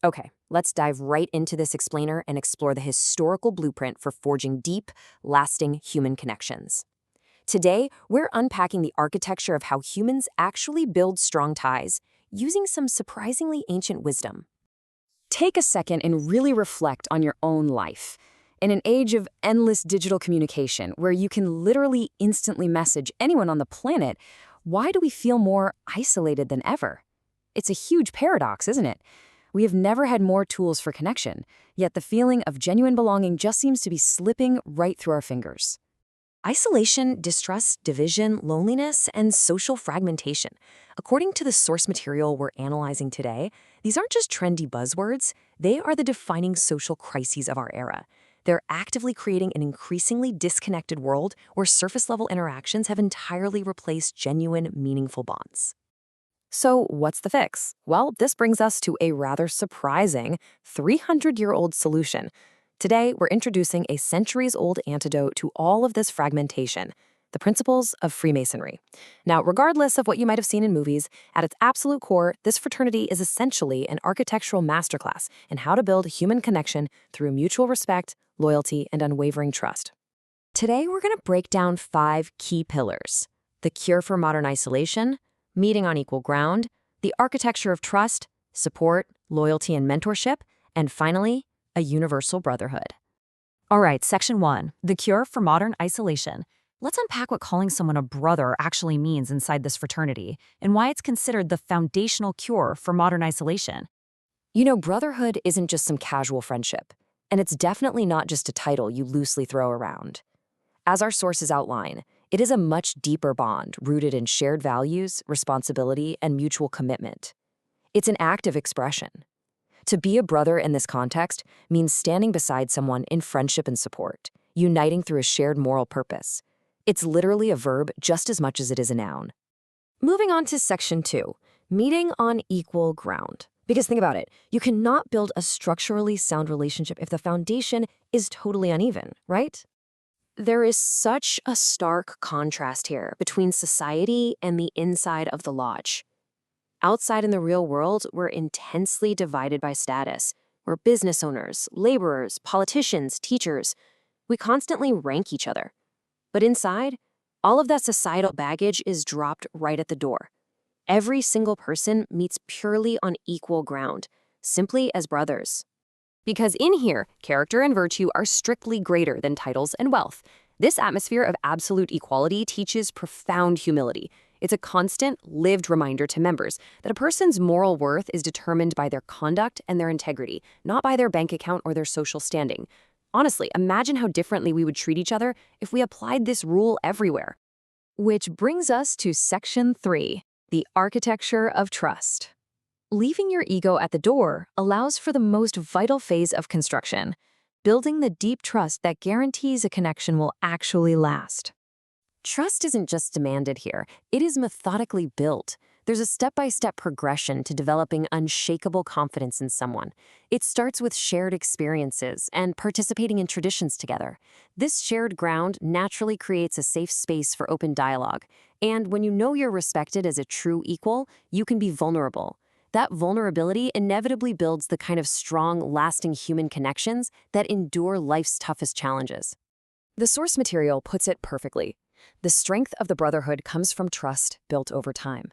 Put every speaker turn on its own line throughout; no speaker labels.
Okay, let's dive right into this explainer and explore the historical blueprint for forging deep, lasting human connections. Today, we're unpacking the architecture of how humans actually build strong ties using some surprisingly ancient wisdom. Take a second and really reflect on your own life. In an age of endless digital communication, where you can literally instantly message anyone on the planet, why do we feel more isolated than ever? It's a huge paradox, isn't it? We have never had more tools for connection, yet the feeling of genuine belonging just seems to be slipping right through our fingers. Isolation, distrust, division, loneliness, and social fragmentation. According to the source material we're analyzing today, these aren't just trendy buzzwords, they are the defining social crises of our era. They're actively creating an increasingly disconnected world where surface-level interactions have entirely replaced genuine, meaningful bonds. So what's the fix? Well, this brings us to a rather surprising 300-year-old solution. Today, we're introducing a centuries-old antidote to all of this fragmentation, the principles of Freemasonry. Now, regardless of what you might have seen in movies, at its absolute core, this fraternity is essentially an architectural masterclass in how to build human connection through mutual respect, loyalty, and unwavering trust. Today, we're going to break down 5 key pillars: the cure for modern isolation, meeting on equal ground, the architecture of trust, support, loyalty, and mentorship, and finally, a universal brotherhood.
All right, Section 1, the cure for modern isolation. Let's unpack what calling someone a brother actually means inside this fraternity and why it's considered the foundational cure for modern isolation.
You know, brotherhood isn't just some casual friendship, and it's definitely not just a title you loosely throw around. As our sources outline, it is a much deeper bond rooted in shared values, responsibility, and mutual commitment. It's an active expression. To be a brother in this context means standing beside someone in friendship and support, uniting through a shared moral purpose. It's literally a verb just as much as it is a noun. Moving on to Section 2, meeting on equal ground. Because think about it, you cannot build a structurally sound relationship if the foundation is totally uneven, right? There is such a stark contrast here between society and the inside of the lodge. Outside in the real world, we're intensely divided by status. We're business owners, laborers, politicians, teachers. We constantly rank each other. But inside, all of that societal baggage is dropped right at the door. Every single person meets purely on equal ground, simply as brothers. Because in here, character and virtue are strictly greater than titles and wealth. This atmosphere of absolute equality teaches profound humility. It's a constant, lived reminder to members that a person's moral worth is determined by their conduct and their integrity, not by their bank account or their social standing. Honestly, imagine how differently we would treat each other if we applied this rule everywhere. Which brings us to Section 3, the architecture of trust. Leaving your ego at the door allows for the most vital phase of construction, building the deep trust that guarantees a connection will actually last. Trust isn't just demanded here, it is methodically built. There's a step-by-step progression to developing unshakable confidence in someone. It starts with shared experiences and participating in traditions together. This shared ground naturally creates a safe space for open dialogue. And when you know you're respected as a true equal, you can be vulnerable. That vulnerability inevitably builds the kind of strong, lasting human connections that endure life's toughest challenges. The source material puts it perfectly. The strength of the brotherhood comes from trust built over time.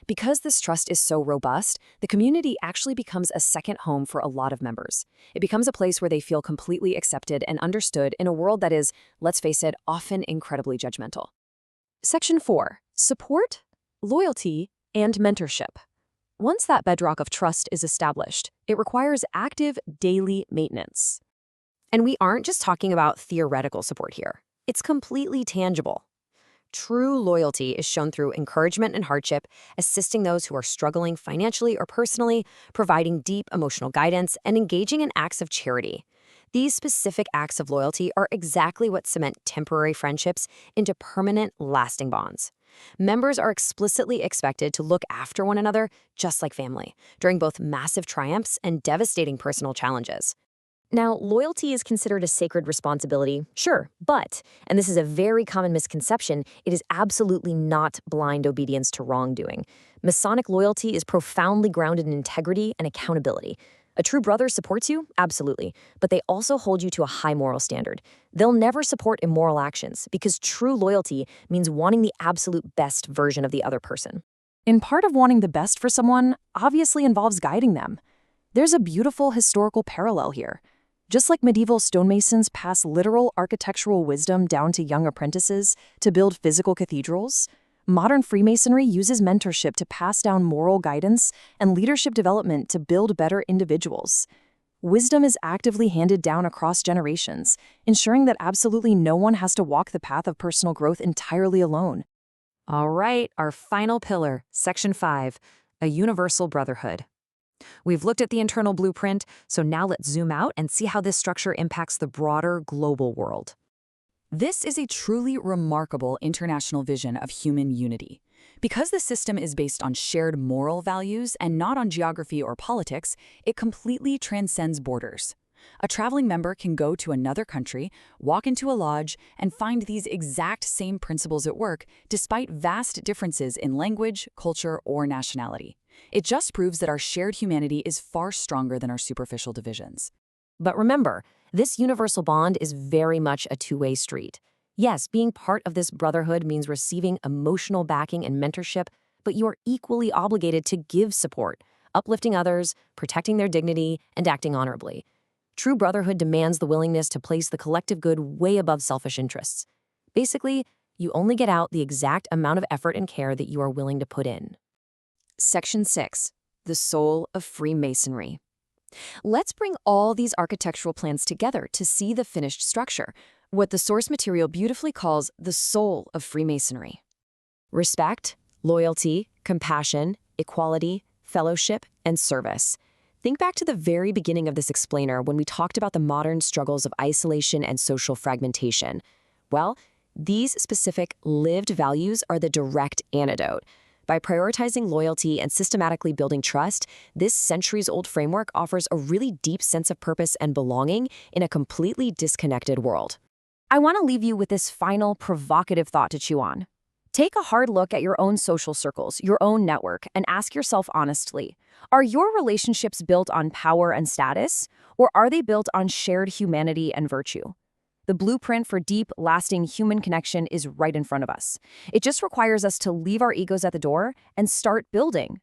Because this trust is so robust, the community actually becomes a second home for a lot of members. It becomes a place where they feel completely accepted and understood in a world that is, let's face it, often incredibly judgmental. Section 4, support, loyalty, and mentorship. Once that bedrock of trust is established, it requires active daily maintenance. And we aren't just talking about theoretical support here. It's completely tangible. True loyalty is shown through encouragement in hardship, assisting those who are struggling financially or personally, providing deep emotional guidance, and engaging in acts of charity. These specific acts of loyalty are exactly what cement temporary friendships into permanent, lasting bonds. Members are explicitly expected to look after one another just like family, during both massive triumphs and devastating personal challenges. Now, loyalty is considered a sacred responsibility, sure, but, and this is a very common misconception, it is absolutely not blind obedience to wrongdoing. Masonic loyalty is profoundly grounded in integrity and accountability. A true brother supports you, absolutely, but they also hold you to a high moral standard. They'll never support immoral actions because true loyalty means wanting the absolute best version of the other person.
And part of wanting the best for someone obviously involves guiding them. There's a beautiful historical parallel here. Just like medieval stonemasons pass literal architectural wisdom down to young apprentices to build physical cathedrals, modern Freemasonry uses mentorship to pass down moral guidance and leadership development to build better individuals. Wisdom is actively handed down across generations, ensuring that absolutely no one has to walk the path of personal growth entirely alone.
All right, our final pillar, Section 5, a universal brotherhood. We've looked at the internal blueprint, so now let's zoom out and see how this structure impacts the broader global world.
This is a truly remarkable international vision of human unity. Because the system is based on shared moral values and not on geography or politics, it completely transcends borders. A traveling member can go to another country, walk into a lodge, and find these exact same principles at work, despite vast differences in language, culture, or nationality. It just proves that our shared humanity is far stronger than our superficial divisions.
But remember, this universal bond is very much a two-way street. Yes, being part of this brotherhood means receiving emotional backing and mentorship, but you are equally obligated to give support, uplifting others, protecting their dignity, and acting honorably. True brotherhood demands the willingness to place the collective good way above selfish interests. Basically, you only get out the exact amount of effort and care that you are willing to put in.
Section 6. The soul of Freemasonry. Let's bring all these architectural plans together to see the finished structure, what the source material beautifully calls the soul of Freemasonry.
Respect, loyalty, compassion, equality, fellowship, and service. Think back to the very beginning of this explainer when we talked about the modern struggles of isolation and social fragmentation. Well, these specific lived values are the direct antidote. By prioritizing loyalty and systematically building trust, this centuries-old framework offers a really deep sense of purpose and belonging in a completely disconnected world.
I want to leave you with this final provocative thought to chew on. Take a hard look at your own social circles, your own network, and ask yourself honestly, are your relationships built on power and status, or are they built on shared humanity and virtue? The blueprint for deep, lasting human connection is right in front of us. It just requires us to leave our egos at the door and start building.